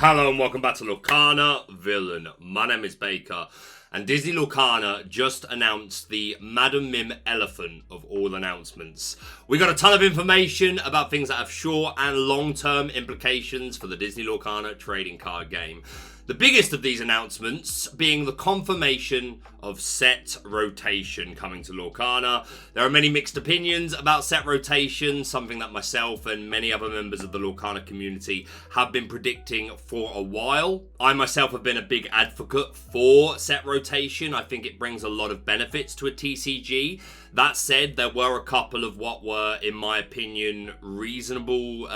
Hello and welcome back to Lorcana Villain. My name is Baker, and Disney Lorcana just announced the Madam Mim Elephant of all announcements. We got a ton of information about things that have short and long-term implications for the Disney Lorcana trading card game. The biggest of these announcements being the confirmation of set rotation coming to Lorcana. There are many mixed opinions about set rotation, something that myself and many other members of the Lorcana community have been predicting for a while. I myself have been a big advocate for set rotation. I think it brings a lot of benefits to a TCG. That said, there were a couple of what were, in my opinion, reasonable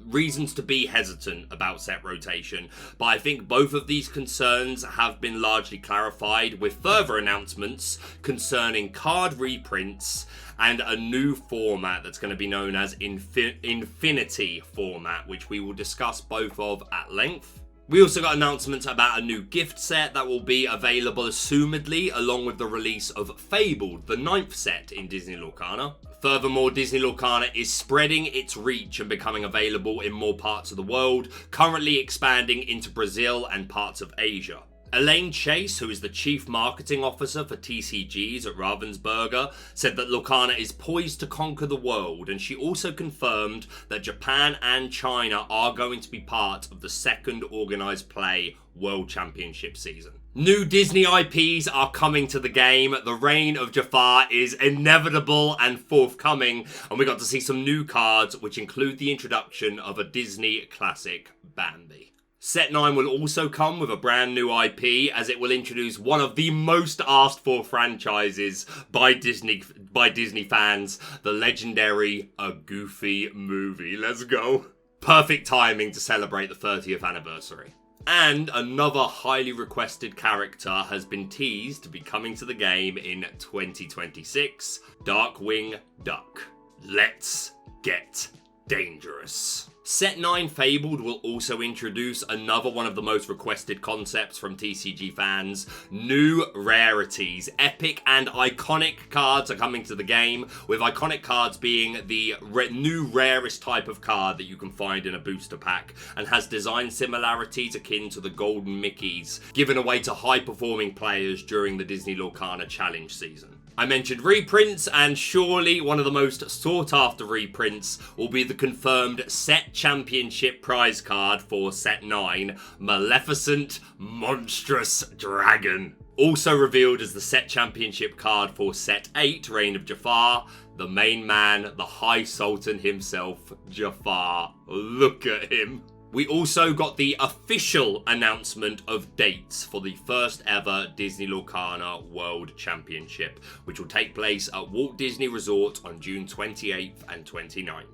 reasons to be hesitant about set rotation, but I think both of these concerns have been largely clarified with further announcements concerning card reprints and a new format that's going to be known as Infinity format, which we will discuss both of at length. We also got announcements about a new gift set that will be available assumedly along with the release of Fabled, the 9th set in Disney Lorcana. Furthermore, Disney Lorcana is spreading its reach and becoming available in more parts of the world, currently expanding into Brazil and parts of Asia. Elaine Chase, who is the Chief Marketing Officer for TCGs at Ravensburger, said that Lorcana is poised to conquer the world, and she also confirmed that Japan and China are going to be part of the second organised play World Championship season. New Disney IPs are coming to the game. The Reign of Jafar is inevitable and forthcoming, and we got to see some new cards, which include the introduction of a Disney classic Bambi. Set 9 will also come with a brand new IP, as it will introduce one of the most asked for franchises by Disney fans, the legendary A Goofy Movie. Let's go. Perfect timing to celebrate the 30th anniversary. And another highly requested character has been teased to be coming to the game in 2026, Darkwing Duck. Let's get dangerous. Set 9 Fabled will also introduce another one of the most requested concepts from TCG fans, new Rarities. Epic and iconic cards are coming to the game, with iconic cards being the new rarest type of card that you can find in a booster pack, and has design similarities akin to the Golden Mickeys, given away to high-performing players during the Disney Lorcana Challenge season. I mentioned reprints, and surely one of the most sought-after reprints will be the confirmed Set Championship prize card for Set 9, Maleficent Monstrous Dragon. Also revealed as the Set Championship card for Set 8, Reign of Jafar, the main man, the High Sultan himself, Jafar. Look at him. We also got the official announcement of dates for the first ever Disney Lorcana World Championship, which will take place at Walt Disney Resort on June 28th and 29th.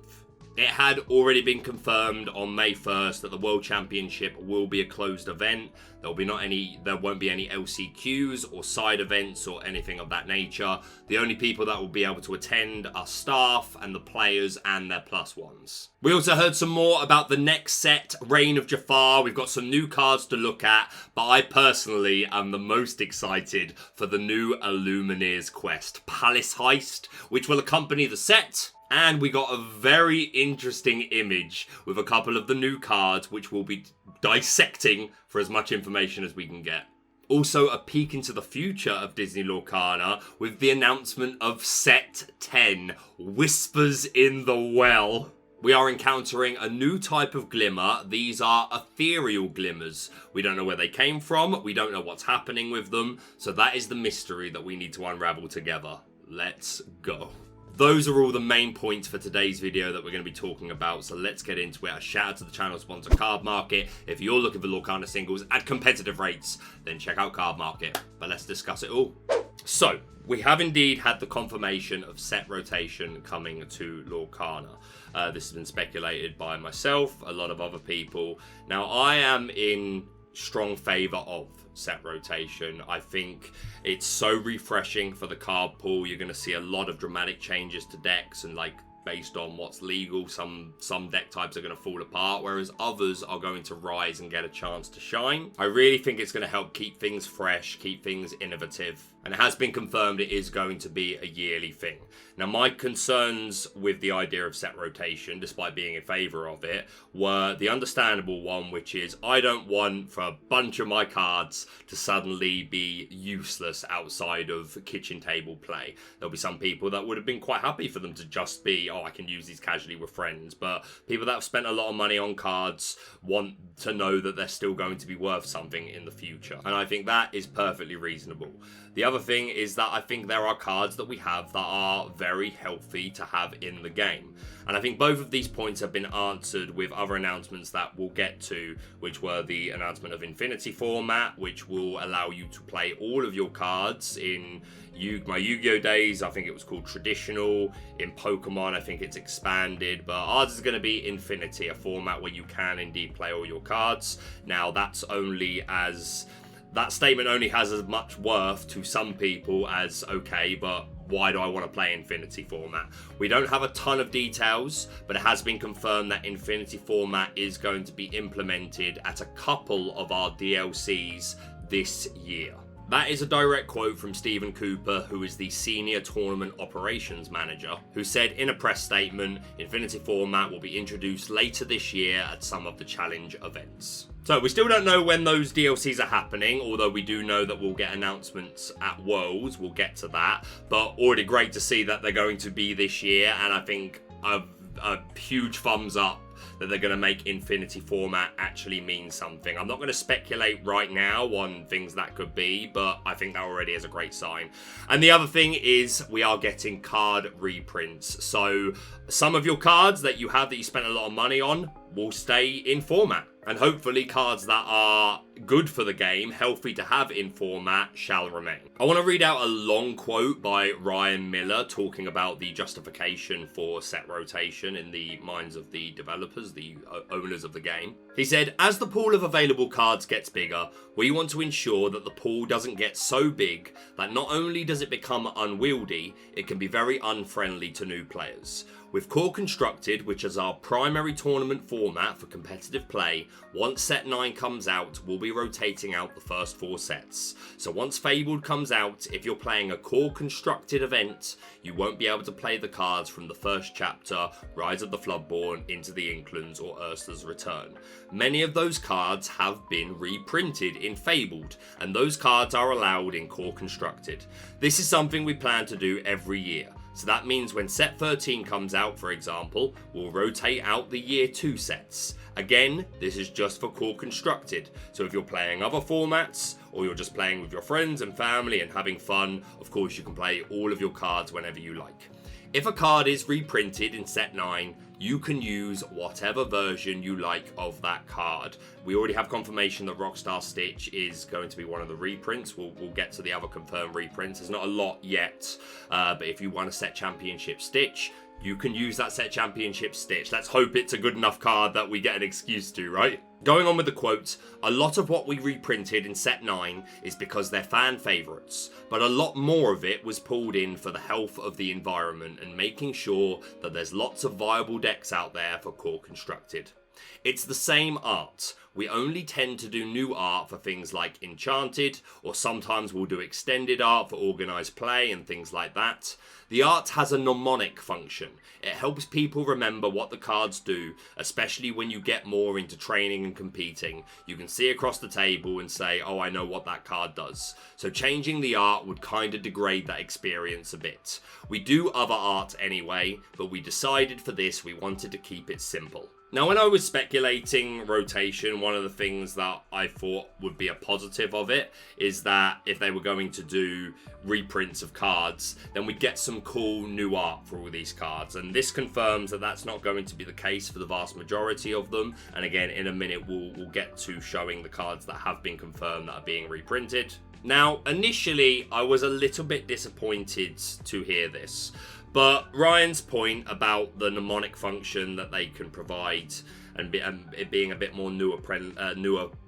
It had already been confirmed on May 1st that the World Championship will be a closed event. There won't be any LCQs or side events or anything of that nature. The only people that will be able to attend are staff and the players and their plus ones. We also heard some more about the next set, Reign of Jafar. We've got some new cards to look at, but I personally am the most excited for the new Illumineers Quest, Palace Heist, which will accompany the set. And we got a very interesting image with a couple of the new cards, which we'll be dissecting for as much information as we can get. Also, a peek into the future of Disney Lorcana with the announcement of Set 10, Whispers in the Well. We are encountering a new type of glimmer. These are ethereal glimmers. We don't know where they came from. We don't know what's happening with them. So that is the mystery that we need to unravel together. Let's go. Those are all the main points for today's video that we're going to be talking about, so let's get into it. A shout out to the channel sponsor Cardmarket. If you're looking for Lorcana singles at competitive rates, then check out Cardmarket. But let's discuss it all. So, we have indeed had the confirmation of set rotation coming to Lorcana. This has been speculated by myself, a lot of other people. Now, I am in strong favour of set rotation. I think it's so refreshing for the card pool. You're going to see a lot of dramatic changes to decks and like based on what's legal. Some deck types are going to fall apart, whereas others are going to rise and get a chance to shine. I really think it's going to help keep things fresh, keep things innovative, and it has been confirmed it is going to be a yearly thing. Now, my concerns with the idea of set rotation, despite being in favour of it, were the understandable one, which is I don't want for a bunch of my cards to suddenly be useless outside of kitchen table play. There'll be some people that would have been quite happy for them to just be, oh, I can use these casually with friends, but people that have spent a lot of money on cards want to know that they're still going to be worth something in the future, and I think that is perfectly reasonable. The other thing is that I think there are cards that we have that are very healthy to have in the game. And I think both of these points have been answered with other announcements that we'll get to, which were the announcement of Infinity format, which will allow you to play all of your cards in my Yu-Gi-Oh days. I think it was called Traditional. In Pokemon, I think it's expanded, but ours is going to be Infinity, a format where you can indeed play all your cards. Now, that statement only has as much worth to some people as, okay, but why do I want to play Infinity format? We don't have a ton of details, but it has been confirmed that Infinity format is going to be implemented at a couple of our DLCs this year. That is a direct quote from Stephen Cooper, who is the Senior Tournament Operations Manager, who said in a press statement, Infinity format will be introduced later this year at some of the challenge events. So we still don't know when those DLCs are happening, although we do know that we'll get announcements at Worlds. We'll get to that, but already great to see that they're going to be this year, and I think a huge thumbs up that they're going to make Infinity format actually mean something. I'm not going to speculate right now on things that could be, but I think that already is a great sign. And the other thing is we are getting card reprints. So some of your cards that you have that you spent a lot of money on will stay in format. And hopefully cards that are good for the game, healthy to have in format, shall remain. I want to read out a long quote by Ryan Miller talking about the justification for set rotation in the minds of the developers, the owners of the game. He said, as the pool of available cards gets bigger, we want to ensure that the pool doesn't get so big that not only does it become unwieldy, it can be very unfriendly to new players. With Core Constructed, which is our primary tournament format for competitive play, once set 9 comes out, we'll be rotating out the first 4 sets. So once Fabled comes out, if you're playing a Core Constructed event, you won't be able to play the cards from the first chapter, Rise of the Floodborn, into the Inklands, or Ursa's Return. Many of those cards have been reprinted in Fabled, and those cards are allowed in Core Constructed. This is something we plan to do every year. So that means when set 13 comes out, for example, we'll rotate out the year 2 sets. Again, this is just for Core Constructed. So if you're playing other formats, or you're just playing with your friends and family and having fun, of course you can play all of your cards whenever you like. If a card is reprinted in set 9, you can use whatever version you like of that card. We already have confirmation that Rockstar Stitch is going to be one of the reprints. We'll get to the other confirmed reprints. There's not a lot yet, but if you want a set championship Stitch, you can use that set championship Stitch. Let's hope it's a good enough card that we get an excuse to, right? Going on with the quotes, a lot of what we reprinted in set 9 is because they're fan favourites, but a lot more of it was pulled in for the health of the environment and making sure that there's lots of viable decks out there for Core Constructed. It's the same art. We only tend to do new art for things like Enchanted, or sometimes we'll do extended art for organised play and things like that. The art has a mnemonic function. It helps people remember what the cards do, especially when you get more into training and competing. You can see across the table and say, oh, I know what that card does. So changing the art would kind of degrade that experience a bit. We do other art anyway, but we decided for this we wanted to keep it simple. Now, when I was speculating rotation, one of the things that I thought would be a positive of it is that if they were going to do reprints of cards, then we'd get some cool new art for all these cards. And this confirms that that's not going to be the case for the vast majority of them. And again, in a minute, we'll get to showing the cards that have been confirmed that are being reprinted. Now, initially, I was a little bit disappointed to hear this. But Ryan's point about the mnemonic function that they can provide and it being a bit more newer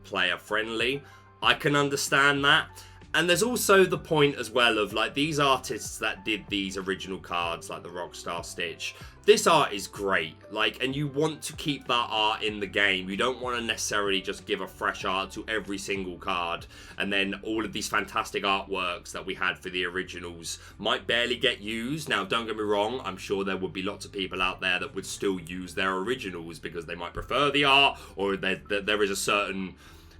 player friendly, I can understand that. And there's also the point as well of like these artists that did these original cards, like the Rockstar Stitch. This art is great, like, and you want to keep that art in the game. You don't want to necessarily just give a fresh art to every single card, and then all of these fantastic artworks that we had for the originals might barely get used. Now, don't get me wrong, I'm sure there would be lots of people out there that would still use their originals because they might prefer the art, or there is a certain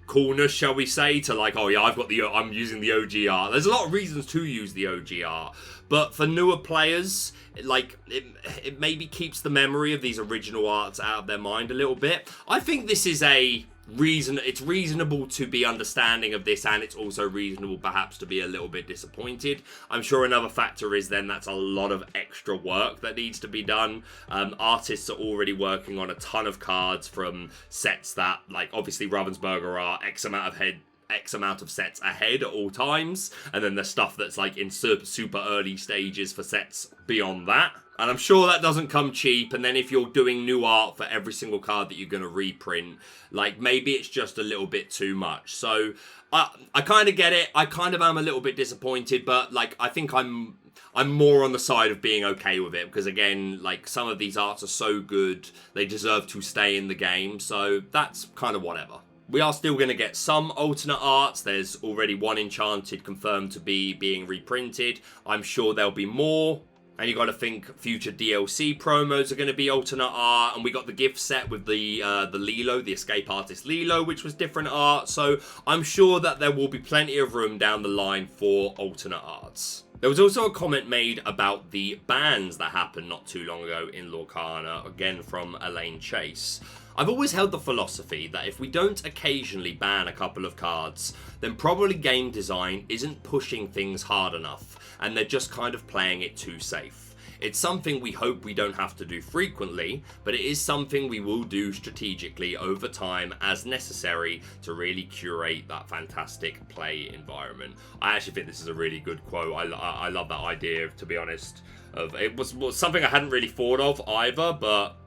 coolness, shall we say, to like, oh yeah, I'm using the OG art. There's a lot of reasons to use the OG art, but for newer players, like it maybe keeps the memory of these original arts out of their mind a little bit. I think this is it's reasonable to be understanding of this, and it's also reasonable perhaps to be a little bit disappointed. I'm sure another factor is then that's a lot of extra work that needs to be done. Artists are already working on a ton of cards from sets that, like, obviously Ravensburger are X amount of sets ahead at all times, and then there's stuff that's like in super early stages for sets beyond that. And I'm sure that doesn't come cheap. And then if you're doing new art for every single card that you're going to reprint, like maybe it's just a little bit too much. So I kind of get it. I kind of am a little bit disappointed, but like I think I'm more on the side of being okay with it, because again, like some of these arts are so good, they deserve to stay in the game. So that's kind of whatever. We are still going to get some alternate arts. There's already one Enchanted confirmed to be being reprinted. I'm sure there'll be more. And you got to think future DLC promos are going to be alternate art. And we got the gift set with the Lilo, the Escape Artist Lilo, which was different art. So I'm sure that there will be plenty of room down the line for alternate arts. There was also a comment made about the bans that happened not too long ago in Lorcana, again from Elaine Chase. I've always held the philosophy that if we don't occasionally ban a couple of cards, then probably game design isn't pushing things hard enough, and they're just kind of playing it too safe. It's something we hope we don't have to do frequently, but it is something we will do strategically over time as necessary to really curate that fantastic play environment. I actually think this is a really good quote. I love that idea, to be honest. It was something I hadn't really thought of either, but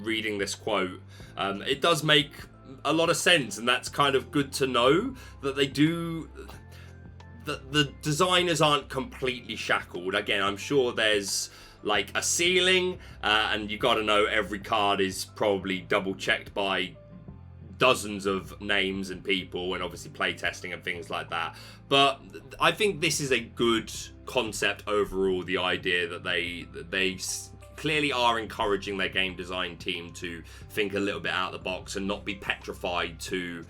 reading this quote, it does make a lot of sense, and that's kind of good to know that they do. The designers aren't completely shackled. Again, I'm sure there's like a ceiling, and you got to know every card is probably double checked by dozens of names and people, and obviously playtesting and things like that. But I think this is a good concept overall. The idea that they clearly are encouraging their game design team to think a little bit out of the box and not be petrified to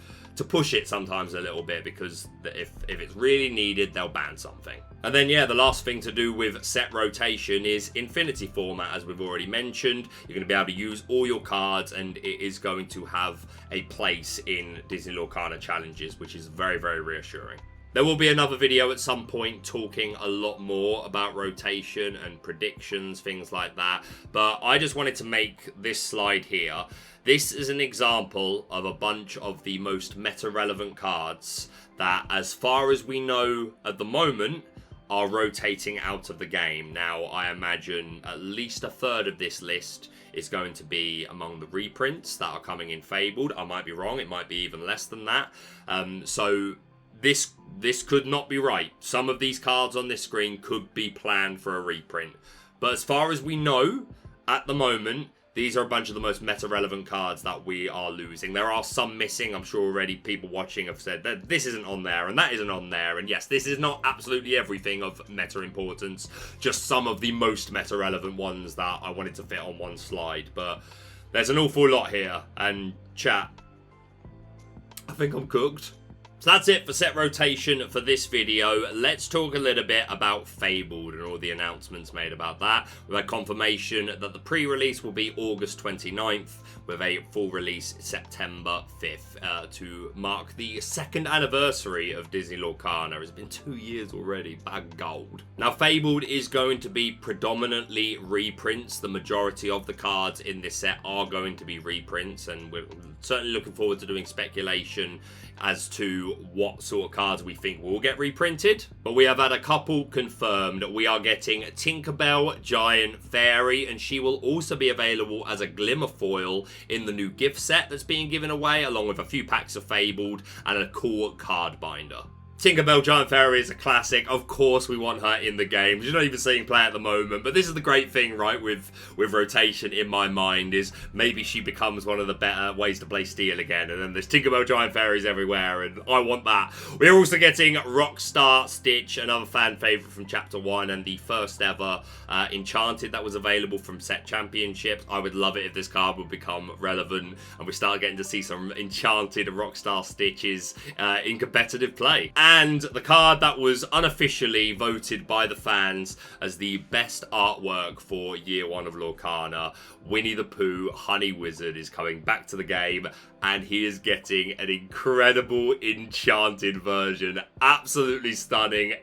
push it sometimes a little bit, because if it's really needed, they'll ban something. And then, yeah, the last thing to do with set rotation is Infinity format, as we've already mentioned. You're going to be able to use all your cards, and it is going to have a place in Disney Lorcana challenges, which is very, very reassuring. There will be another video at some point talking a lot more about rotation and predictions, things like that. But I just wanted to make this slide here. This is an example of a bunch of the most meta-relevant cards that, as far as we know at the moment, are rotating out of the game. Now, I imagine at least a third of this list is going to be among the reprints that are coming in Fabled. I might be wrong. It might be even less than that. So this could not be right. Some of these cards on this screen could be planned for a reprint. But as far as we know, at the moment, these are a bunch of the most meta-relevant cards that we are losing. There are some missing. I'm sure already people watching have said that this isn't on there and that isn't on there. And yes, this is not absolutely everything of meta importance. Just some of the most meta-relevant ones that I wanted to fit on one slide. But there's an awful lot here. And chat, I think I'm cooked. So that's it for set rotation for this video. Let's talk a little bit about Fabled and all the announcements made about that. We've had confirmation that the pre-release will be August 29th with a full release September 5th to mark the second anniversary of Disney Lorcana. It's been 2 years already, bag gold. Now, Fabled is going to be predominantly reprints. The majority of the cards in this set are going to be reprints, and we're certainly looking forward to doing speculation as to what sort of cards we think will get reprinted. But we have had a couple confirmed. We are getting Tinkerbell Giant Fairy, and she will also be available as a Glimmer foil in the new gift set that's being given away, along with a few packs of Fabled and a cool card binder. Tinkerbell Giant Fairy is a classic. Of course we want her in the game. She's not even seeing play at the moment, but this is the great thing, right, with rotation in my mind, is maybe she becomes one of the better ways to play Steel again, and then there's Tinkerbell Giant Fairies everywhere, and I want that. We're also getting Rockstar Stitch, another fan favourite from Chapter 1, and the first ever Enchanted that was available from Set Championships. I would love it if this card would become relevant, and we start getting to see some Enchanted Rockstar Stitches in competitive play. And the card that was unofficially voted by the fans as the best artwork for year 1 of Lorcana, Winnie the Pooh Honey Wizard, is coming back to the game, and he is getting an incredible enchanted version. Absolutely stunning.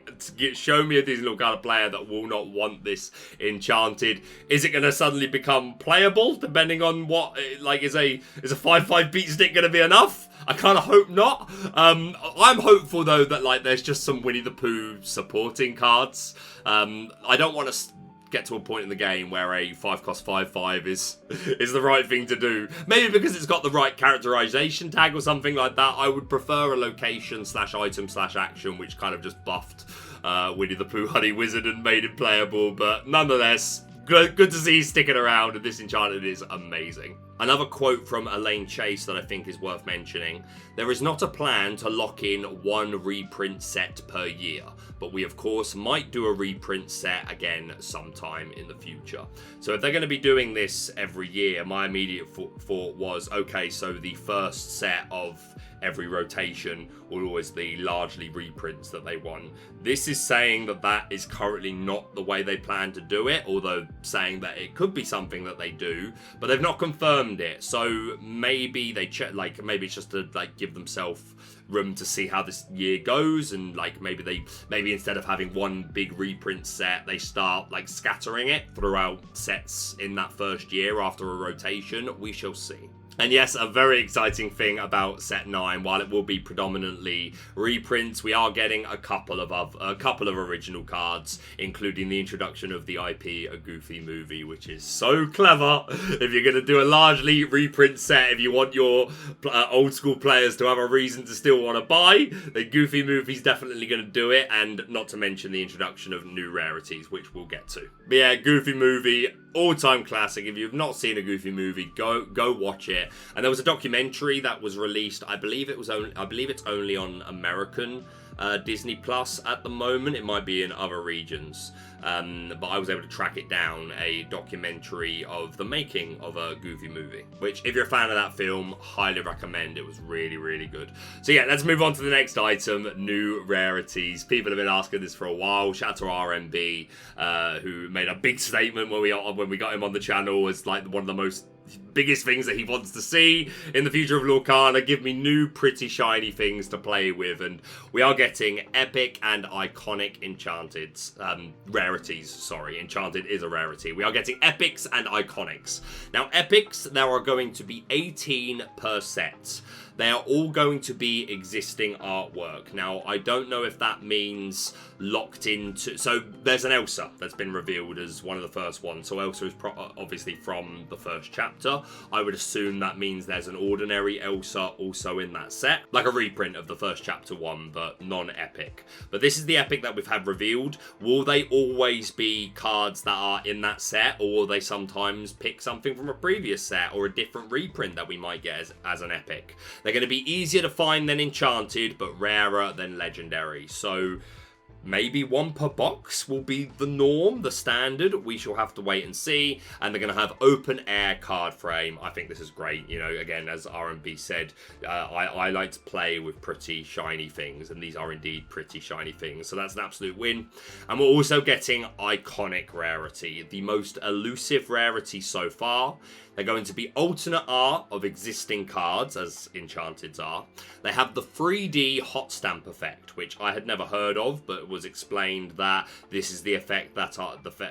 Show me a Disney Lorcana player that will not want this enchanted. Is it going to suddenly become playable, depending on what, like, is a 5/5 beat stick going to be enough? I kind of hope not. I'm hopeful, though, that, like, there's just some Winnie the Pooh supporting cards. I don't want to get to a point in the game where a 5-cost 5/5 is the right thing to do. Maybe because it's got the right characterization tag or something like that. I would prefer a location/item/action which kind of just buffed Winnie the Pooh Honey Wizard and made it playable, but nonetheless, good to see he's sticking around, and this enchanted is amazing. Another quote from Elaine Chase that I think is worth mentioning: "There is not a plan to lock in one reprint set per year, but we of course might do a reprint set again sometime in the future." So if they're going to be doing this every year, my immediate thought was, okay, so the first set of every rotation will always be largely reprints that they want. This is saying that that is currently not the way they plan to do it, although saying that it could be something that they do, but they've not confirmed it. So maybe they maybe it's just to like give themselves room to see how this year goes, and like maybe instead of having one big reprint set, they start like scattering it throughout sets in that first year after a rotation. We shall see. And yes, a very exciting thing about Set 9, while it will be predominantly reprints, we are getting a couple of original cards, including the introduction of the IP A Goofy Movie, which is so clever. If you're going to do a largely reprint set, if you want your old school players to have a reason to still want to buy, the Goofy Movie's definitely going to do it, and not to mention the introduction of new rarities, which we'll get to. But yeah, Goofy Movie, all-time classic. If you've not seen A Goofy Movie, go watch it. And there was a documentary that was released. I believe it's only on American Disney Plus at the moment. It might be in other regions, but I was able to track it down. A documentary of the making of A Goofy Movie, which, if you're a fan of that film, highly recommend. It was really, really good. So yeah, let's move on to the next item: new rarities. People have been asking this for a while. Shout out to RMB, who made a big statement when we got him on the channel as like one of the most biggest things that he wants to see in the future of Lorcana. Give me new pretty shiny things to play with, and we are getting epic and iconic enchanted rarities. Sorry, enchanted is a rarity. We are getting epics and iconics. Now epics, there are going to be 18 per set. They are all going to be existing artwork. Now, I don't know if that means locked into... So, there's an Elsa that's been revealed as one of the first ones. So, Elsa is obviously from the first chapter. I would assume that means there's an ordinary Elsa also in that set. Like a reprint of the first chapter one, but non-epic. But this is the epic that we've had revealed. Will they always be cards that are in that set? Or will they sometimes pick something from a previous set or a different reprint that we might get as an epic? They're going to be easier to find than enchanted, but rarer than legendary. So maybe one per box will be the norm, the standard. We shall have to wait and see. And they're going to have open air card frame. I think this is great. You know, again, as RMB said, I like to play with pretty shiny things, and these are indeed pretty shiny things. So that's an absolute win. And we're also getting iconic rarity, the most elusive rarity so far. They're going to be alternate art of existing cards, as enchanteds are. They have the 3D hot stamp effect, which I had never heard of, but was explained that this is the effect that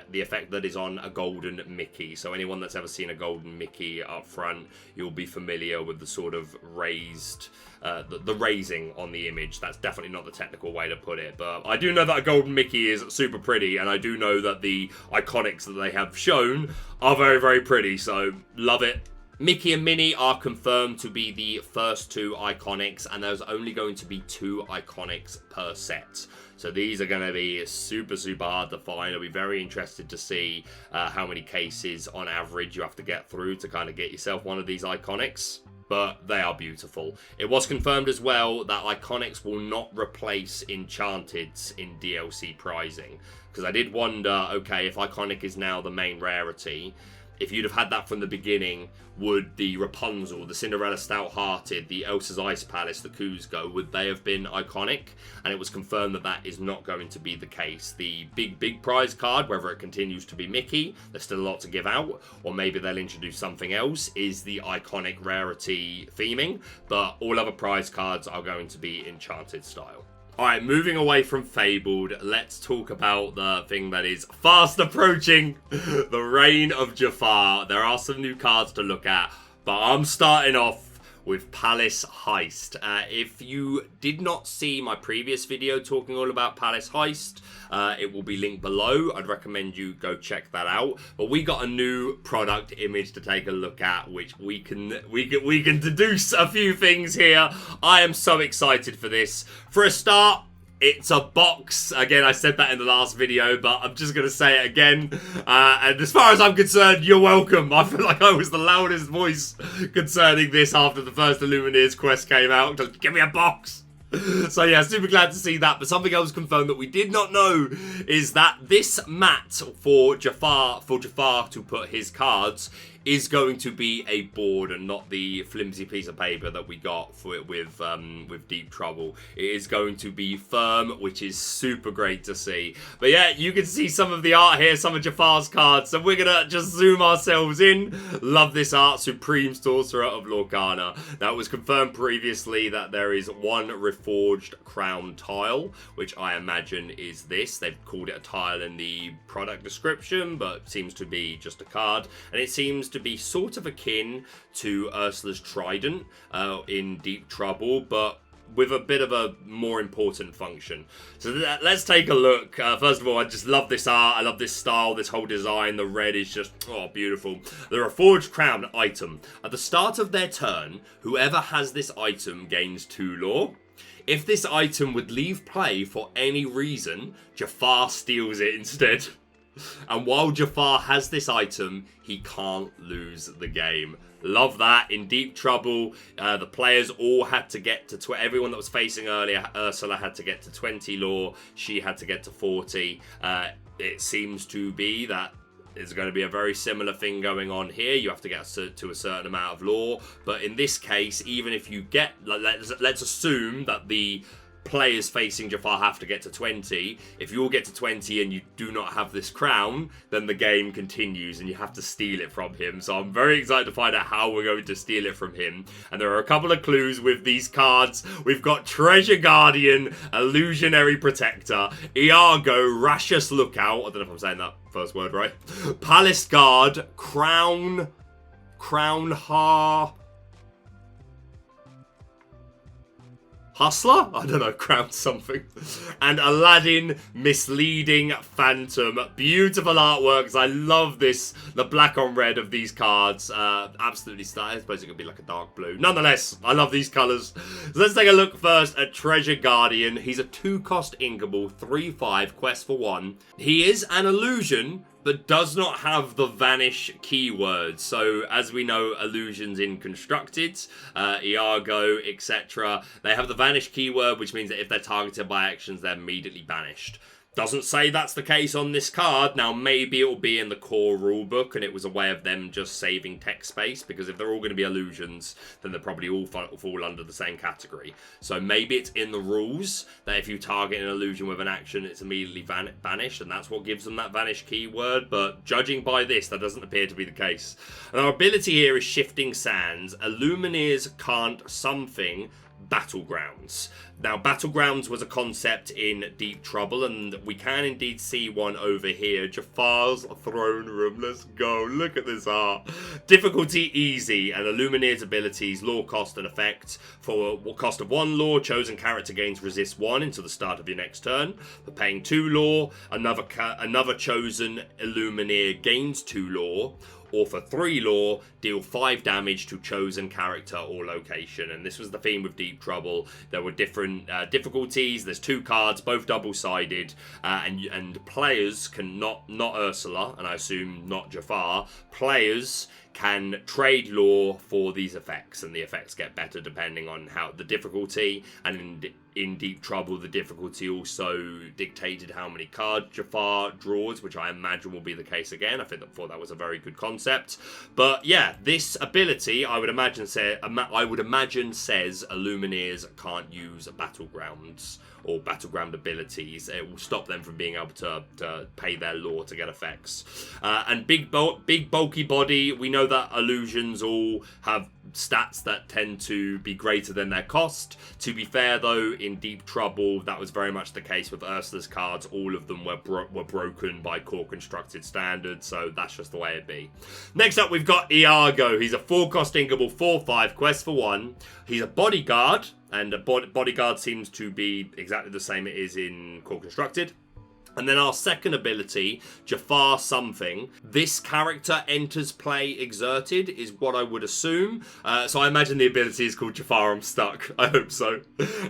the effect that is on a golden Mickey. So anyone that's ever seen a golden Mickey up front, you'll be familiar with the sort of raised, the raising on the image. That's definitely not the technical way to put it, but I do know that a golden Mickey is super pretty, and I do know that the iconics that they have shown are very, very pretty, so love it. Mickey and Minnie are confirmed to be the first two iconics, and there's only going to be 2 iconics per set. So these are going to be super, super hard to find. I'll be very interested to see how many cases on average you have to get through to kind of get yourself one of these iconics. But they are beautiful. It was confirmed as well that iconics will not replace enchanteds in DLC pricing. Because I did wonder, okay, if iconic is now the main rarity, if you'd have had that from the beginning, would the Rapunzel, the Cinderella Stout-Hearted, the Elsa's Ice Palace, the Kuzco, would they have been iconic? And it was confirmed that that is not going to be the case. The big prize card, whether it continues to be Mickey, there's still a lot to give out, or maybe they'll introduce something else, is the iconic rarity theming, but all other prize cards are going to be enchanted style. Alright, moving away from Fabled, let's talk about the thing that is fast approaching, the Reign of Jafar. There are some new cards to look at, but I'm starting off with Palace Heist. If you did not see my previous video talking all about Palace Heist, it will be linked below. I'd recommend you go check that out. But we got a new product image to take a look at, which we can deduce a few things here. I am so excited for this. For a start, it's a box. Again, I said that in the last video, but I'm just going to say it again. And as far as I'm concerned, you're welcome. I feel like I was the loudest voice concerning this after the first Illumineers Quest came out. Just give me a box. So yeah, super glad to see that. But something else confirmed that we did not know is that this mat for Jafar to put his cards is going to be a board and not the flimsy piece of paper that we got for it with Deep Trouble. It is going to be firm, which is super great to see. But yeah, you can see some of the art here, some of Jafar's cards. So we're gonna just zoom ourselves in. Love this art, Supreme Sorcerer of Lorcana. Now it was confirmed previously that there is one reforged crown tile, which I imagine is this. They've called it a tile in the product description, but seems to be just a card. And it seems to be sort of akin to Ursula's Trident in Deep Trouble, but with a bit of a more important function. So let's take a look. First of all, I just love this art. I love this style, this whole design. The red is just, oh, beautiful. The Reforged Crown item. At the start of their turn, whoever has this item gains 2 lore. If this item would leave play for any reason, Jafar steals it instead. And while Jafar has this item, he can't lose the game. Love that. In Deep Trouble, the players all had to get to... Everyone that was facing earlier, Ursula had to get to 20 lore. She had to get to 40. It seems to be that there's going to be a very similar thing going on here. You have to get to a certain amount of lore. But in this case, even if you get... Let's assume that the players facing Jafar have to get to 20. If you all get to 20 and you do not have this crown, then the game continues and you have to steal it from him. So I'm very excited to find out how we're going to steal it from him. And there are a couple of clues with these cards. We've got Treasure Guardian, Illusionary Protector, Iago, Rashus Lookout. I don't know if I'm saying that first word right. Palace Guard, Crown Hustler? I don't know, crown something. And Aladdin, Misleading Phantom. Beautiful artworks. I love this. The black on red of these cards. Absolutely stunning. I suppose it could be like a dark blue. Nonetheless, I love these colours. So let's take a look first at Treasure Guardian. He's a 2-cost inkable, 3/5, quest for 1. He is an illusion, but does not have the vanish keyword. So, as we know, illusions in Constructed, Iago, etc., they have the vanish keyword, which means that if they're targeted by actions, they're immediately banished. Doesn't say that's the case on this card. Now, maybe it will be in the core rulebook, and it was a way of them just saving text space, because if they're all going to be illusions, then they'll probably all fall under the same category. So maybe it's in the rules that if you target an illusion with an action, it's immediately banished, and that's what gives them that vanish keyword. But judging by this, that doesn't appear to be the case. And our ability here is Shifting Sands. Illumineers can't something Battlegrounds. Now, Battlegrounds was a concept in Deep Trouble, and we can indeed see one over here. Jafar's Throne Room. Let's go. Look at this art. Difficulty easy, and Illumineers abilities, lore cost and effect. For cost of 1 lore, chosen character gains resist 1 until the start of your next turn. For paying 2 lore, another chosen Illumineer gains 2 lore. Or for 3 lore, deal 5 damage to chosen character or location. And this was the theme with Deep Trouble. There were different difficulties. There's 2 cards, both double-sided, and players can not Ursula, and I assume not Jafar. Players can trade lore for these effects, and the effects get better depending on how the difficulty. And in Deep Trouble, the difficulty also dictated how many cards Jafar draws, which I imagine will be the case again. I thought that was a very good concept. But yeah, this ability, I would imagine says Illumineers can't use Battlegrounds or Battleground abilities. It will stop them from being able to pay their lore to get effects. And big bulky body, we know that illusions all have stats that tend to be greater than their cost. To be fair though, in Deep Trouble, that was very much the case with Ursula's cards. All of them were broken by core constructed standards, so that's just the way it be. Next up, we've got Iago. He's a 4-cost inkable 4/5 quest for 1. He's a bodyguard, and a bodyguard seems to be exactly the same it is in core constructed. And then our second ability, Jafar something. This character enters play exerted, is what I would assume. So I imagine the ability is called Jafar I'm Stuck. I hope so.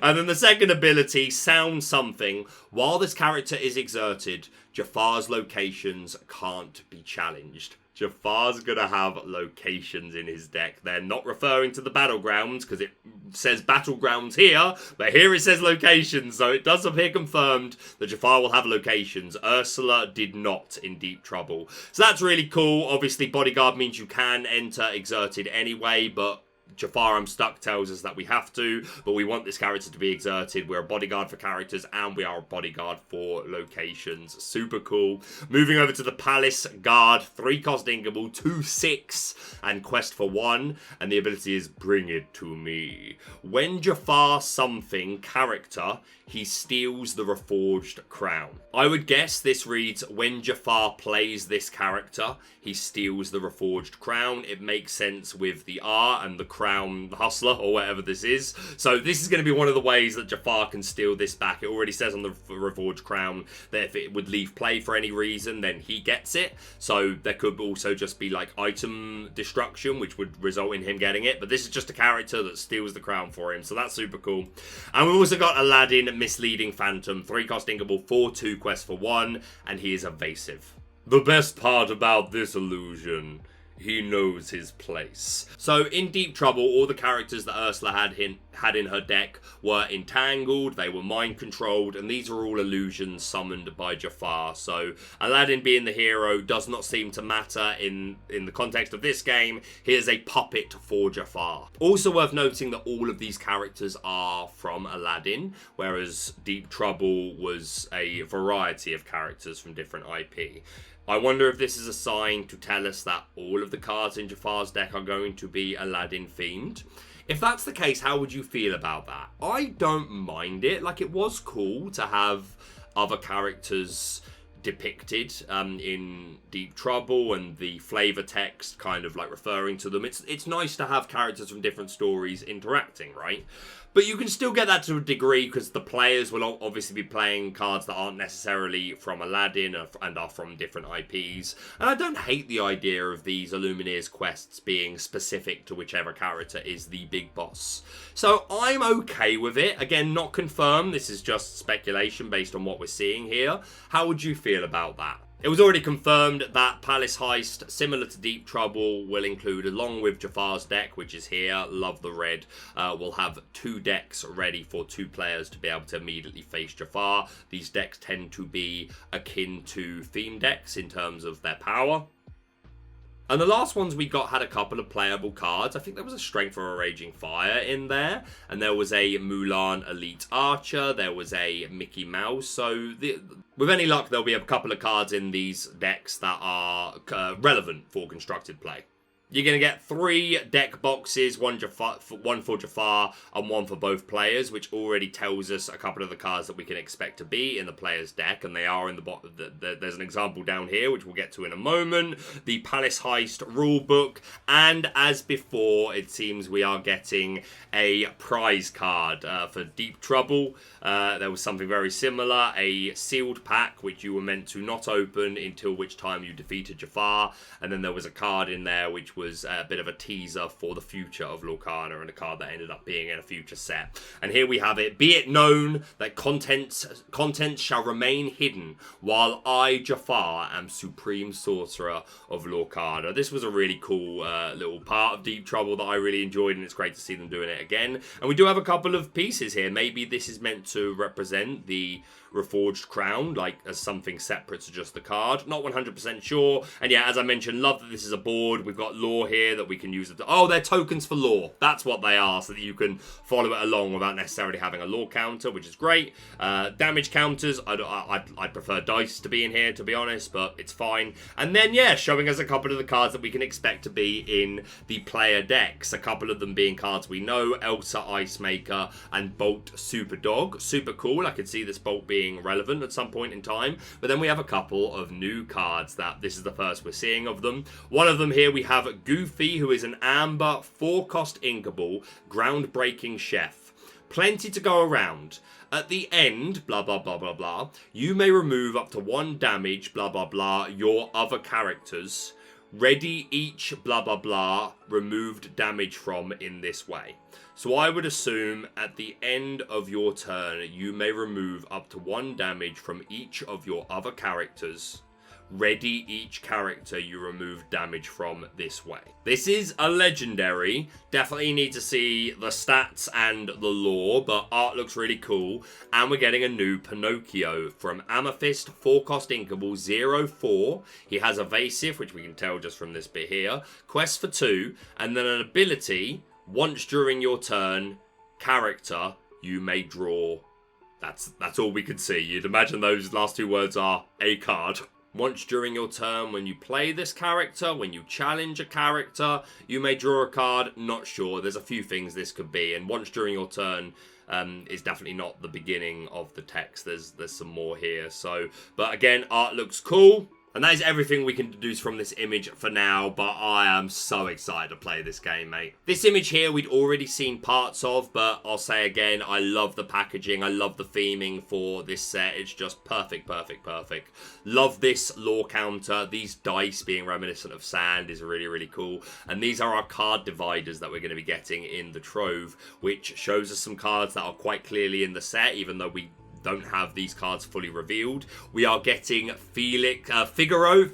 And then the second ability, Sound something. While this character is exerted, Jafar's locations can't be challenged. Jafar's going to have locations in his deck. They're not referring to the battlegrounds because it says battlegrounds here, but here it says locations. So it does appear confirmed that Jafar will have locations. Ursula did not in Deep Trouble. So that's really cool. Obviously, bodyguard means you can enter exerted anyway, but Jafar I'm Stuck tells us that we have to, but we want this character to be exerted. We're a bodyguard for characters, and we are a bodyguard for locations. Super cool. Moving over to the Palace Guard, 3-cost inkable, 2/6, and quest for 1, and the ability is Bring It To Me. When Jafar something character, he steals the Reforged Crown. I would guess this reads, when Jafar plays this character, he steals the Reforged Crown. It makes sense with the R and the Crown Hustler, or whatever this is. So this is going to be one of the ways that Jafar can steal this back. It already says on the Reforged Crown that if it would leave play for any reason, then he gets it. So there could also just be like item destruction, which would result in him getting it. But this is just a character that steals the crown for him. So that's super cool. And we've also got Aladdin, Misleading Phantom, 3-cost inkable, 4/2 quest for 1, and he is evasive. The best part about this illusion, he knows his place. So in Deep Trouble, all the characters that Ursula had in her deck were entangled, they were mind controlled, and these are all illusions summoned by Jafar. So Aladdin being the hero does not seem to matter in the context of this game. He is a puppet for Jafar. Also worth noting that all of these characters are from Aladdin, whereas Deep Trouble was a variety of characters from different IP. I wonder if this is a sign to tell us that all of the cards in Jafar's deck are going to be Aladdin themed. If that's the case, how would you feel about that? I don't mind it. Like, it was cool to have other characters depicted in Deep Trouble, and the flavor text kind of like referring to them. It's nice to have characters from different stories interacting, right? But you can still get that to a degree because the players will obviously be playing cards that aren't necessarily from Aladdin and are from different IPs. And I don't hate the idea of these Illumineers quests being specific to whichever character is the big boss. So I'm okay with it. Again, not confirmed. This is just speculation based on what we're seeing here. How would you feel about that? It was already confirmed that Palace Heist, similar to Deep Trouble, will include, along with Jafar's deck, which is here, love the red, will have 2 decks ready for 2 players to be able to immediately face Jafar. These decks tend to be akin to theme decks in terms of their power. And the last ones we got had a couple of playable cards. I think there was a Strength of a Raging Fire in there. And there was a Mulan Elite Archer. There was a Mickey Mouse. So with any luck, there'll be a couple of cards in these decks that are relevant for constructed play. You're going to get 3 deck boxes, one for Jafar and one for both players, which already tells us a couple of the cards that we can expect to be in the player's deck, and they are in the bottom. There's an example down here, which we'll get to in a moment. The Palace Heist rulebook, and as before, it seems we are getting a prize card for Deep Trouble. There was something very similar, a sealed pack, which you were meant to not open until which time you defeated Jafar, and then there was a card in there which was a bit of a teaser for the future of Lorcana, and a card that ended up being in a future set. And here we have it. Be it known that contents shall remain hidden while I, Jafar, am supreme sorcerer of Lorcana. This was a really cool little part of Deep Trouble that I really enjoyed, and it's great to see them doing it again. And we do have a couple of pieces here. Maybe this is meant to represent the Reforged Crown, like as something separate to just the card. Not 100% sure. And yeah, as I mentioned, love that this is a board. We've got lore here that we can use. Oh, they're tokens for lore. That's what they are, so that you can follow it along without necessarily having a lore counter, which is great. Damage counters, I'd prefer dice to be in here, to be honest, but it's fine. And then, yeah, showing us a couple of the cards that we can expect to be in the player decks. A couple of them being cards we know, Elsa Icemaker and Bolt Superdog. Super cool. I could see this Bolt being relevant at some point in time, but then we have a couple of new cards that this is the first we're seeing of them. One of them here we have Goofy, who is an amber 4-cost inkable groundbreaking chef. Plenty to go around. At the end, blah blah blah blah blah, you may remove up to 1 damage, blah blah blah, your other characters. Ready each blah blah blah removed damage from in this way. So I would assume at the end of your turn, you may remove up to 1 damage from each of your other characters. Ready each character you remove damage from this way. This is a legendary. Definitely need to see the stats and the lore, but art looks really cool. And we're getting a new Pinocchio from Amethyst, 4-cost inkable, 0/4. He has evasive, which we can tell just from this bit here. Quest for 2, and then an ability. Once during your turn, character, you may draw. That's all we can see. You'd imagine those last 2 words are a card. Once during your turn, when you play this character, when you challenge a character, you may draw a card. Not sure. There's a few things this could be. And once during your turn is definitely not the beginning of the text. There's some more here. So, but again, art looks cool. And that is everything we can deduce from this image for now, but I am so excited to play this game, mate. This image here we'd already seen parts of, but I'll say again, I love the packaging, I love the theming for this set. It's just perfect, perfect, perfect. Love this lore counter. These dice being reminiscent of sand is really, really cool. And these are our card dividers that we're going to be getting in the Trove, which shows us some cards that are quite clearly in the set, even though we don't have these cards fully revealed. We are getting Figaro.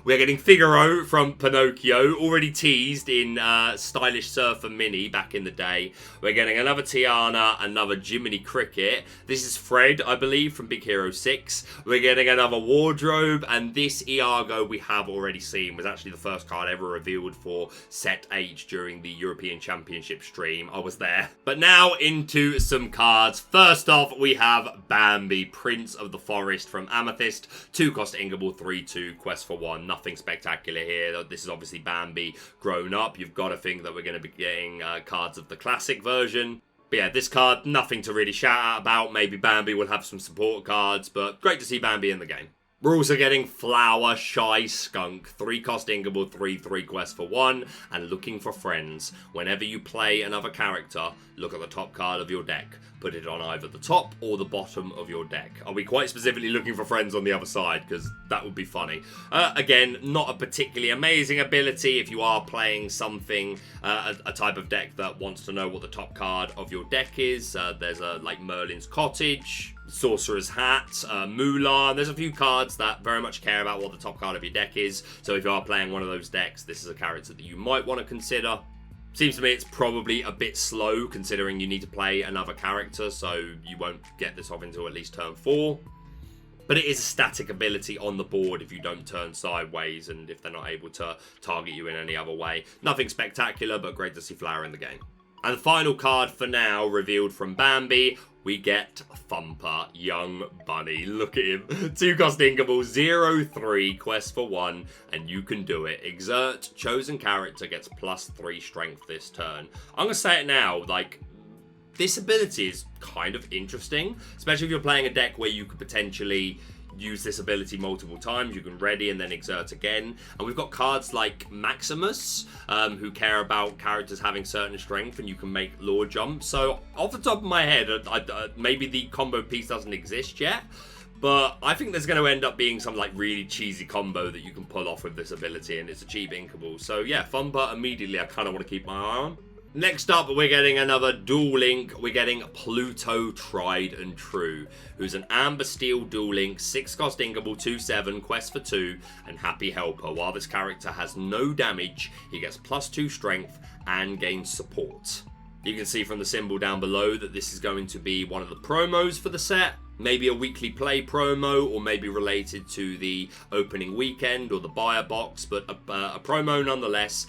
We are getting Figaro from Pinocchio, already teased in Stylish Surfer Mini back in the day. We're getting another Tiana, another Jiminy Cricket. This is Fred, I believe, from Big Hero 6. We're getting another Wardrobe, and this Iago we have already seen was actually the first card ever revealed for Set H during the European Championship stream. I was there. But now into some cards. First off, we have Bambi, Prince of the Forest from Amethyst, 2-cost inkable, 3/2, quest for 1. Nothing spectacular here. This is obviously Bambi grown up. You've got to think that we're going to be getting cards of the classic version. But yeah, this card, nothing to really shout out about. Maybe Bambi will have some support cards, but great to see Bambi in the game. We're also getting Flower Shy Skunk, 3-cost inkable, 3/3, quest for 1, and looking for friends. Whenever you play another character, look at the top card of your deck. Put it on either the top or the bottom of your deck. Are we quite specifically looking for friends on the other side? Because that would be funny. Again, not a particularly amazing ability if you are playing something, a type of deck that wants to know what the top card of your deck is. There's like Merlin's Cottage, Sorcerer's Hat, Mulan. There's a few cards that very much care about what the top card of your deck is. So if you are playing one of those decks, this is a character that you might want to consider. Seems to me it's probably a bit slow considering you need to play another character, so you won't get this off until at least turn 4. But it is a static ability on the board if you don't turn sideways and if they're not able to target you in any other way. Nothing spectacular, but great to see Flower in the game. And the final card for now, revealed from Bambi, we get Thumper, Young Bunny. Look at him. 2 cost Inkable, 0/3, quest for 1, and you can do it. Exert, chosen character gets +3 strength this turn. I'm going to say it now, like, this ability is kind of interesting, especially if you're playing a deck where you could potentially use this ability multiple times. You can ready and then exert again. And we've got cards like Maximus, who care about characters having certain strength, and you can make lore jumps. So off the top of my head, maybe the combo piece doesn't exist yet, but I think there's going to end up being some like really cheesy combo that you can pull off with this ability, and it's a cheap inkable. So yeah, Thumper immediately I kind of want to keep my eye on. Next up, we're getting another dual link. We're getting Pluto Tried and True, who's an Amber Steel dual link, 6 cost inkable, 2/7, quest for 2, and Happy Helper. While this character has no damage, he gets +2 strength and gains support. You can see from the symbol down below that this is going to be one of the promos for the set. Maybe a weekly play promo, or maybe related to the opening weekend or the buyer box, but a promo nonetheless.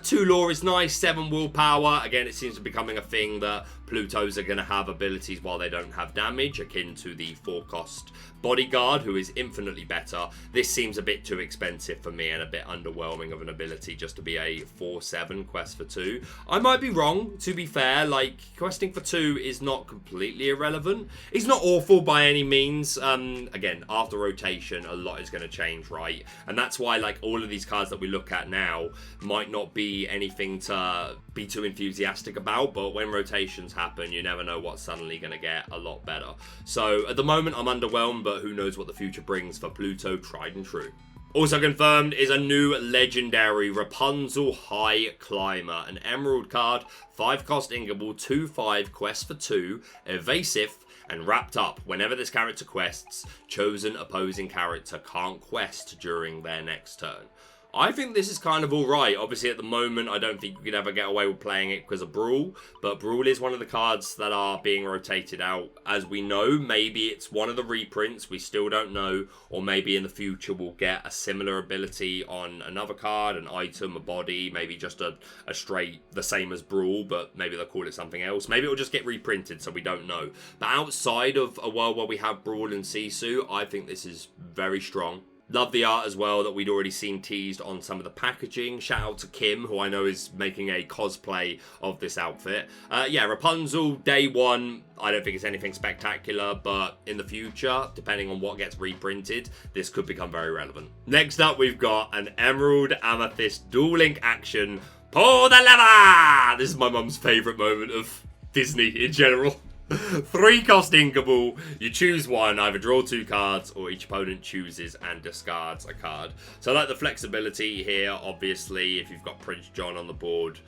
2 lore is nice, 7 willpower. Again, it seems to be becoming a thing that Plutos are going to have abilities while they don't have damage, akin to the 4 cost Bodyguard, who is infinitely better. This seems a bit too expensive for me and a bit underwhelming of an ability just to be a 4/7 quest for 2. I might be wrong, to be fair. Like, questing for 2 is not completely irrelevant. It's not awful by any means. Again, after rotation, a lot is going to change, right? And that's why, like, all of these cards that we look at now might not be anything to be too enthusiastic about, but when rotations happen, you never know what's suddenly going to get a lot better. So at the moment, I'm underwhelmed, but who knows what the future brings for Pluto Tried and True. Also confirmed is a new legendary Rapunzel High Climber, an emerald card, 5 cost inkable, 2/5, quest for 2, evasive, and wrapped up. Whenever this character quests, chosen opposing character can't quest during their next turn. I think this is kind of alright. Obviously, at the moment, I don't think you could ever get away with playing it because of Brawl, but Brawl is one of the cards that are being rotated out. As we know, maybe it's one of the reprints, we still don't know, or maybe in the future we'll get a similar ability on another card, an item, a body, maybe just a straight, the same as Brawl, but maybe they'll call it something else. Maybe it'll just get reprinted, so we don't know. But outside of a world where we have Brawl and Sisu, I think this is very strong. Love the art as well that we'd already seen teased on some of the packaging. Shout out to Kim, who I know is making a cosplay of this outfit. Yeah, Rapunzel, day 1. I don't think it's anything spectacular, but in the future, depending on what gets reprinted, this could become very relevant. Next up, we've got an Emerald Amethyst dual link action. Pull the lever! This is my mum's favourite moment of Disney in general. 3 cost inkable, you choose one, either draw 2 cards or each opponent chooses and discards a card. So I like the flexibility here. Obviously, if you've got Prince John on the board,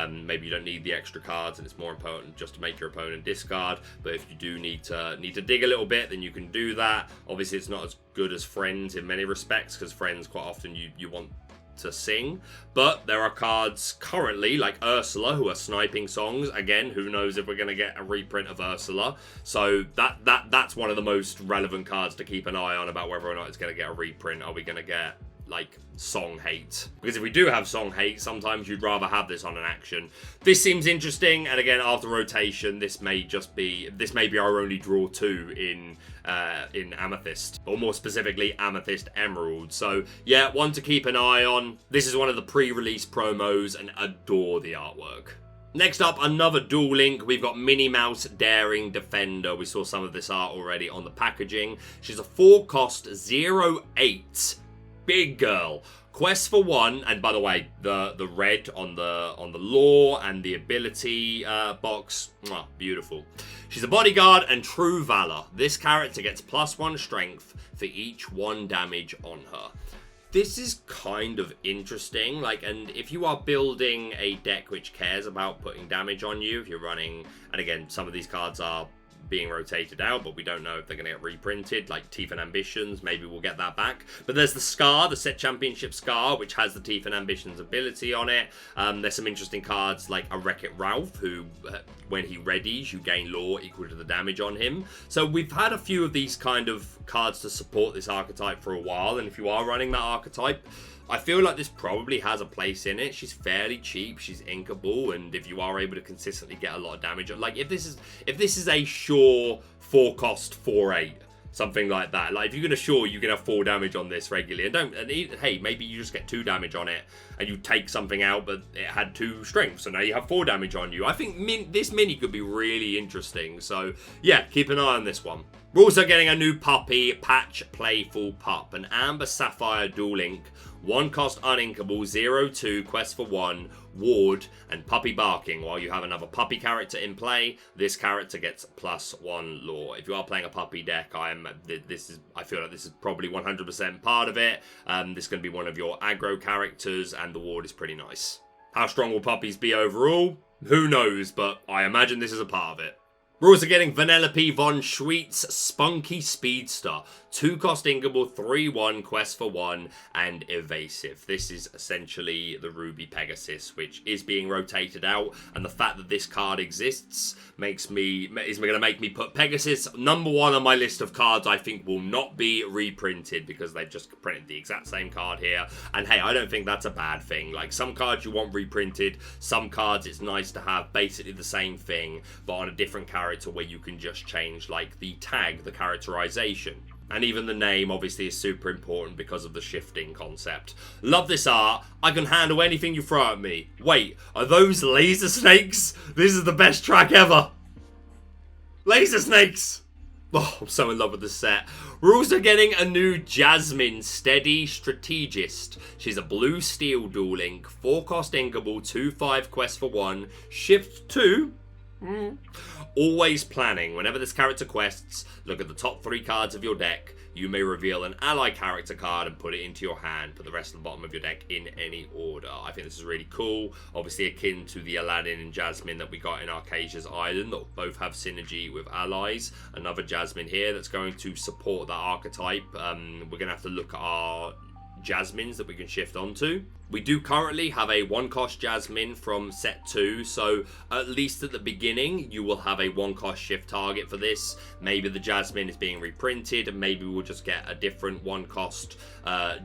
maybe you don't need the extra cards and it's more important just to make your opponent discard. But if you do need to dig a little bit, then you can do that. Obviously, it's not as good as Friends in many respects, because Friends quite often you want to sing, but there are cards currently like Ursula who are sniping songs. Again, who knows if we're going to get a reprint of Ursula, so that's one of the most relevant cards to keep an eye on about whether or not it's going to get a reprint. Are we going to get like Song Hate? Because if we do have Song Hate, sometimes you'd rather have this on an action. This seems interesting, and again, after rotation, this may be our only draw 2 in Amethyst, or more specifically Amethyst Emerald. So yeah, one to keep an eye on. This is one of the pre-release promos and adore the artwork. Next up, another dual link. We've got Minnie Mouse Daring Defender. We saw some of this art already on the packaging. She's a 4 cost 0/8 big girl. Quest for 1, and by the way, the red on the lore and the ability box, beautiful. She's a bodyguard and true valor. This character gets +1 strength for each 1 damage on her. This is kind of interesting, like, and if you are building a deck which cares about putting damage on you, if you're running, and again, some of these cards are being rotated out, but we don't know if they're going to get reprinted, like Teeth and Ambitions. Maybe we'll get that back. But there's the Scar, the set championship Scar, which has the Teeth and Ambitions ability on it. There's some interesting cards like a Wreck-It Ralph, who when he readies, you gain lore equal to the damage on him. So we've had a few of these kind of cards to support this archetype for a while, and if you are running that archetype, I feel like this probably has a place in it. She's fairly cheap, she's inkable, and if you are able to consistently get a lot of damage, like if this is a sure 4-cost 4/8, something like that. Like if you're gonna sure you can have 4 damage on this regularly, hey, maybe you just get 2 damage on it and you take something out, but it had 2 strength, so now you have 4 damage on you. I think this mini could be really interesting. So yeah, keep an eye on this one. We're also getting a new puppy, Patch Playful Pup, an Amber Sapphire Dual Link, 1-cost uninkable, 0/2, quest for 1, ward, and puppy barking. While you have another puppy character in play, this character gets +1 lore. If you are playing a puppy deck, I feel like this is probably 100% part of it. This is going to be one of your aggro characters, and the ward is pretty nice. How strong will puppies be overall? Who knows, but I imagine this is a part of it. We're also getting Vanellope von Schweet's Spunky Speedster. 2-cost inkable, 3/1, quest for 1, and evasive. This is essentially the Ruby Pegasus, which is being rotated out, and the fact that this card exists is going to make me put Pegasus #1 on my list of cards I think will not be reprinted, because they've just printed the exact same card here. And hey, I don't think that's a bad thing. Like, some cards you want reprinted, some cards it's nice to have basically the same thing, but on a different character where you can just change, like, the tag, the characterization. And even the name, obviously, is super important because of the shifting concept. Love this art. I can handle anything you throw at me. Wait, are those laser snakes? This is the best track ever. Laser snakes! Oh, I'm so in love with the set. We're also getting a new Jasmine Steady Strategist. She's a blue steel dual link, 4-cost inkable, 2/5, quest for 1, shift 2. Always planning. Whenever this character quests, look at the top 3 cards of your deck. You may reveal an ally character card and put it into your hand. Put the rest of the bottom of your deck in any order. I think this is really cool. Obviously akin to the Aladdin and Jasmine that we got in Arcasia's Island, that both have synergy with allies. Another Jasmine here that's going to support that archetype. We're going to have to look at our Jasmines that we can shift onto. We do currently have a 1-cost Jasmine from set 2, so at least at the beginning you will have a 1-cost shift target for this. Maybe the Jasmine is being reprinted, and maybe we'll just get a different 1-cost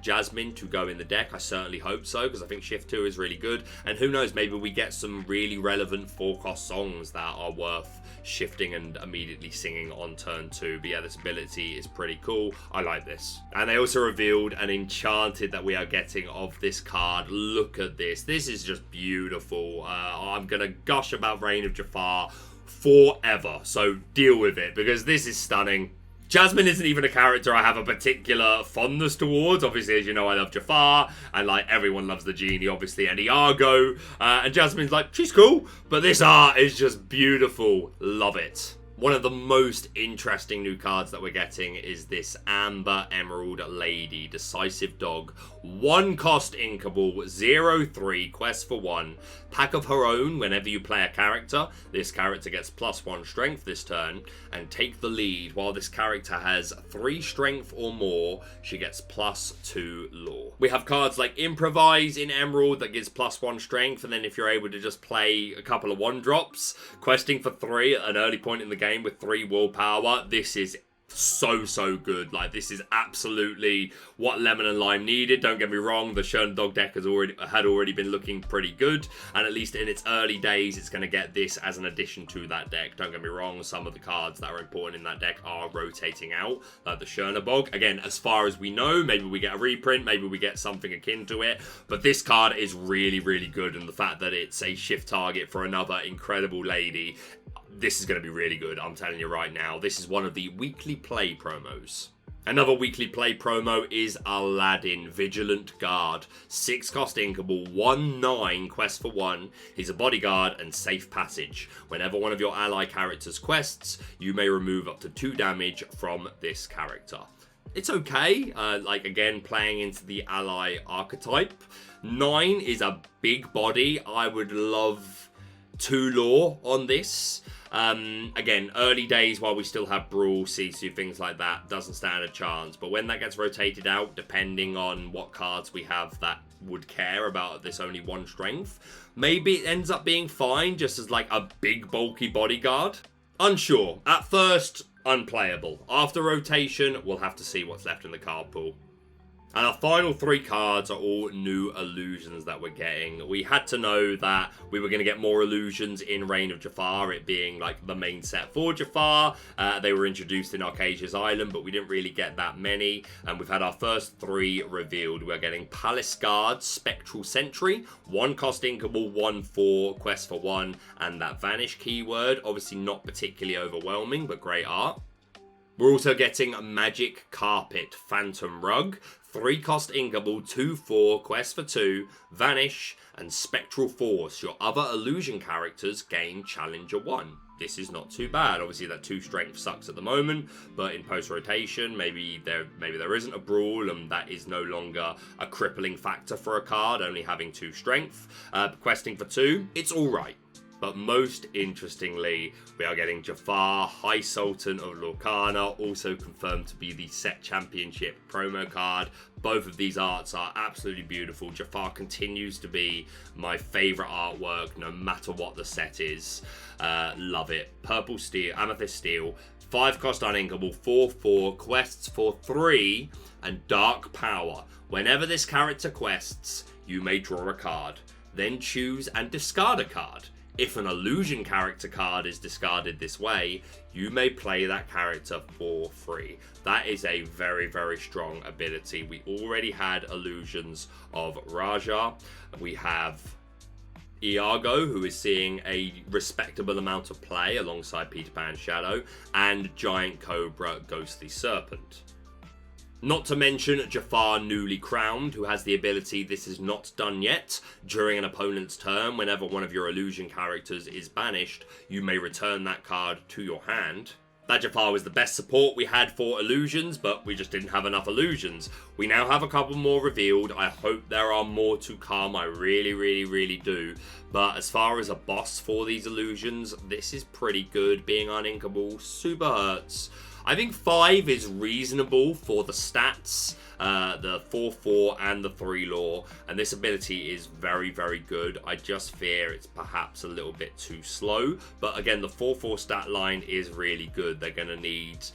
Jasmine to go in the deck. I certainly hope so, because I think shift 2 is really good, and who knows, maybe we get some really relevant 4-cost songs that are worth shifting and immediately singing on turn 2. But yeah, this ability is pretty cool. I like this. And they also revealed an enchanted that we are getting of this card. Look at this. This is just beautiful. I'm gonna gush about Reign of Jafar forever, so deal with it, because this is stunning. Jasmine isn't even a character I have a particular fondness towards. Obviously, as you know, I love Jafar, and like everyone loves the genie, obviously, and Iago, and Jasmine's like, she's cool, but this art is just beautiful. Love it. One of the most interesting new cards that we're getting is this Amber Emerald Lady, Decisive Dog. 1-cost inkable, 0/3, quest for 1. Pack of her own whenever you play a character. This character gets +1 strength this turn, and take the lead. While this character has 3 strength or more, she gets +2 lore. We have cards like Improvise in Emerald that gives +1 strength, and then if you're able to just play a couple of 1-drops, questing for 3 at an early point in the game with 3 willpower, this is so good. Like, this is absolutely what Lemon and Lime needed. Don't get me wrong, the Shern Dog deck had already been looking pretty good, and at least in its early days it's going to get this as an addition to that deck. Don't get me wrong, some of the cards that are important in that deck are rotating out, like the Chernobog. Again, as far as we know, maybe we get a reprint, maybe we get something akin to it, but this card is really good, and the fact that it's a shift target for another incredible lady, this is going to be really good, I'm telling you right now. This is one of the weekly play promos. Another weekly play promo is Aladdin, Vigilant Guard. 6-cost inkable, 1/9, quest for 1. He's a bodyguard and safe passage. Whenever one of your ally characters quests, you may remove up to 2 damage from this character. It's okay, like, again, playing into the ally archetype. 9 is a big body. I would love 2 lore on this. Again, early days while we still have Brawl, Sisu, things like that, doesn't stand a chance. But when that gets rotated out, depending on what cards we have that would care about this only 1 strength, maybe it ends up being fine just as like a big bulky bodyguard. Unsure. At first, unplayable. After rotation, we'll have to see what's left in the card pool. And our final 3 cards are all new illusions that we're getting. We had to know that we were going to get more illusions in Reign of Jafar, it being like the main set for Jafar. They were introduced in Arcasia's Island, but we didn't really get that many. And we've had our first 3 revealed. We're getting Palace Guard, Spectral Sentry, 1 cost inkable, 1/4, quest for 1, and that Vanish keyword. Obviously not particularly overwhelming, but great art. We're also getting Magic Carpet, Phantom Rug, 3 cost inkable, 2/4, quest for 2, Vanish, and Spectral Force. Your other illusion characters gain Challenger 1. This is not too bad. Obviously that 2 strength sucks at the moment, but in post-rotation, maybe there isn't a brawl, and that is no longer a crippling factor for a card, only having 2 strength. Questing for 2, it's alright. But most interestingly, we are getting Jafar, High Sultan of Lorcana, also confirmed to be the set championship promo card. Both of these arts are absolutely beautiful. Jafar continues to be my favourite artwork, no matter what the set is. Love it. Purple Steel, Amethyst Steel, 5 cost uninkable, 4/4, quests for 3, and Dark Power. Whenever this character quests, you may draw a card. Then choose and discard a card. If an illusion character card is discarded this way, you may play that character for free. That is a very, very strong ability. We already had illusions of Raja. We have Iago, who is seeing a respectable amount of play alongside Peter Pan Shadow, and Giant Cobra, Ghostly Serpent. Not to mention Jafar Newly Crowned, who has the ability, this is not done yet, during an opponent's turn, whenever one of your illusion characters is banished, you may return that card to your hand. That Jafar was the best support we had for illusions, but we just didn't have enough illusions. We now have a couple more revealed. I hope there are more to come. I really, really, really do. But as far as a boss for these illusions, this is pretty good. Being uninkable super hurts. I think 5 is reasonable for the stats, the 4/4 and the 3 lore, and this ability is very, very good. I just fear it's perhaps a little bit too slow, but again, the 4/4 stat line is really good. They're going to need,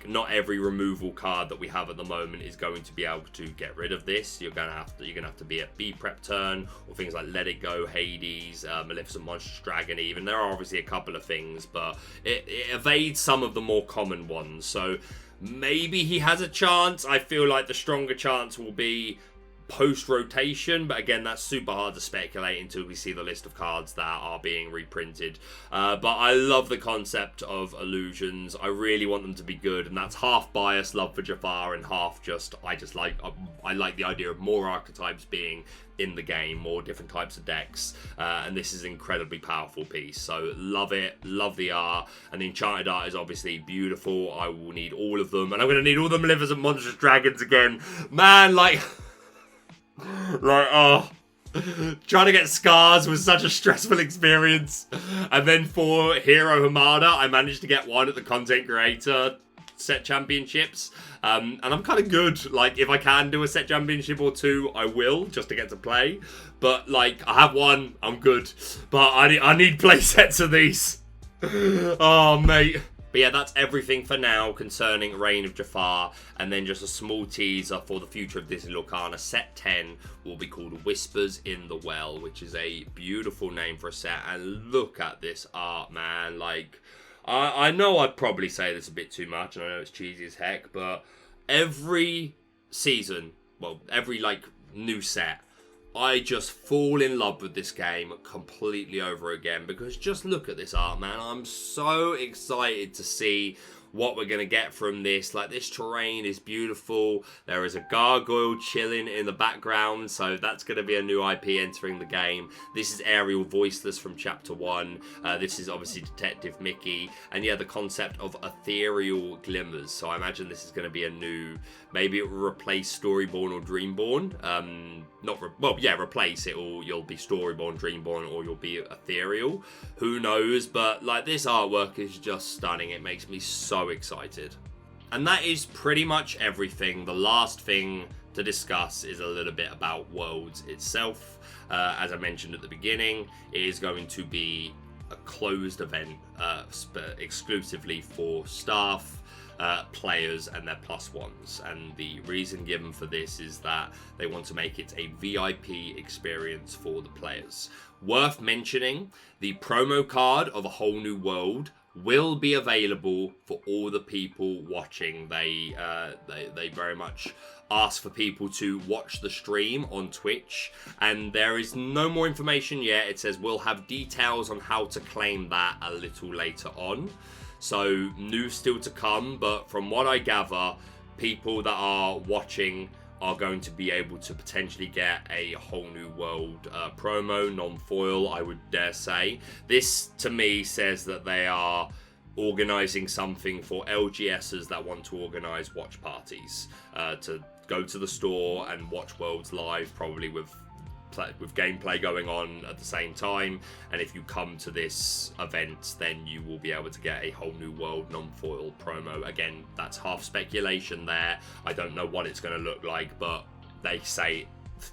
not every removal card that we have at the moment is going to be able to get rid of this. You're going to have to be at B prep turn, or things like Let It Go, Hades, Maleficent Monstrous Dragon even. There are obviously a couple of things, but it evades some of the more common ones. So maybe he has a chance. I feel like the stronger chance will be post-rotation, but again, that's super hard to speculate until we see the list of cards that are being reprinted. But I love the concept of illusions. I really want them to be good, and that's half biased love for Jafar and half just I like the idea of more archetypes being in the game, more different types of decks, and this is an incredibly powerful piece. So love it, love the art, and the enchanted art is obviously beautiful. I will need all of them, and I'm going to need all the Maleficent Monstrous Dragons again, man. Trying to get Scars was such a stressful experience. And then for Hero Hamada, I managed to get one at the Content Creator set championships. And I'm kind of good. If I can do a set championship or 2, I will, just to get to play. But, I have one, I'm good. But I need play sets of these. Oh, mate. But yeah, that's everything for now concerning Reign of Jafar, and then just a small teaser for the future of Disney Lorcana. Set 10 will be called Whispers in the Well, which is a beautiful name for a set, and look at this art, man. I know I'd probably say this a bit too much, and I know it's cheesy as heck, but every season, every new set, I just fall in love with this game completely over again, because just look at this art, man. I'm so excited to see what we're going to get from this. This terrain is beautiful. There is a gargoyle chilling in the background, so that's going to be a new IP entering the game. This is Ariel Voiceless from Chapter 1. This is obviously Detective Mickey. And yeah, the concept of ethereal glimmers. So I imagine this is going to be a new, maybe it will replace Storyborn or Dreamborn. Replace it, or you'll be Storyborn, Dreamborn, or you'll be ethereal. Who knows? But this artwork is just stunning. It makes me so excited. And that is pretty much everything. The last thing to discuss is a little bit about Worlds itself. As I mentioned at the beginning, it is going to be a closed event exclusively for staff, players and their +1s, and the reason given for this is that they want to make it a VIP experience for the players. Worth mentioning, the promo card of A Whole New World will be available for all the people watching. They very much ask for people to watch the stream on Twitch, and there is no more information yet. It says we'll have details on how to claim that a little later on. So news still to come, but from what I gather, people that are watching are going to be able to potentially get A Whole New World promo, non-foil, I would dare say. This, to me, says that they are organising something for LGSers that want to organise watch parties, to go to the store and watch Worlds live, probably with gameplay going on at the same time. And if you come to this event, then you will be able to get A Whole New World non-foil promo. Again, that's half speculation there. I don't know what it's going to look like, but they say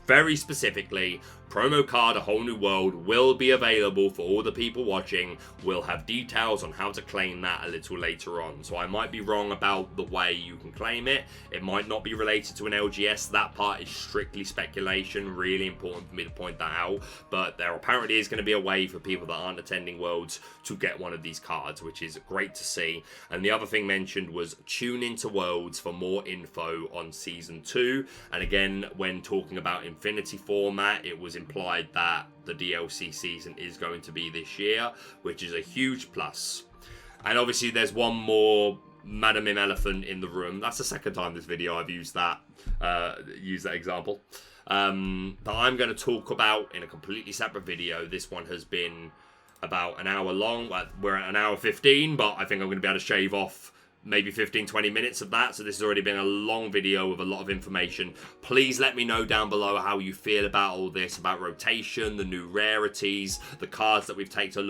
very specifically, promo card A Whole New World will be available for all the people watching. We'll have details on how to claim that a little later on. So I might be wrong about the way you can claim it. It might not be related to an LGS. That part is strictly speculation. Really important for me to point that out. But there apparently is going to be a way for people that aren't attending Worlds to get one of these cards, which is great to see. And the other thing mentioned was tune into Worlds for more info on Season 2. And again, when talking about Infinity format, it was implied that the DLC season is going to be this year, which is a huge plus. And obviously there's one more Madam Mim elephant in the room. That's the second time this video I've used that example, that I'm going to talk about in a completely separate video. This one has been about an hour long. We're at an hour 15, but I think I'm going to be able to shave off maybe 15-20 minutes of that. So this has already been a long video with a lot of information. Please let me know down below how you feel about all this, about rotation, the new rarities, the cards that we've taken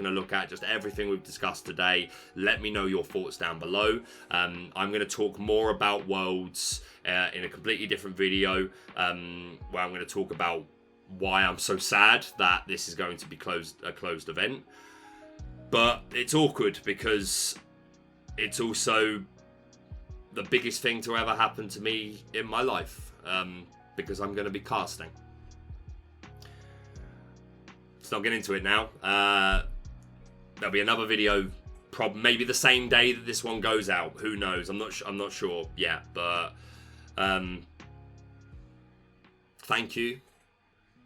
a look at, just everything we've discussed today. Let me know your thoughts down below. I'm going to talk more about Worlds in a completely different video, where I'm going to talk about why I'm so sad that this is going to be a closed event. But it's awkward because it's also the biggest thing to ever happen to me in my life, because I'm going to be casting. Let's not get into it now. There'll be another video, maybe the same day that this one goes out. Who knows? I'm not sure yet, but thank you.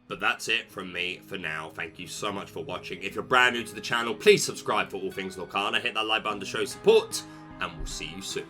But that's it from me for now. Thank you so much for watching. If you're brand new to the channel, please subscribe for all things Lorcana. Hit that like button to show support, and we'll see you soon.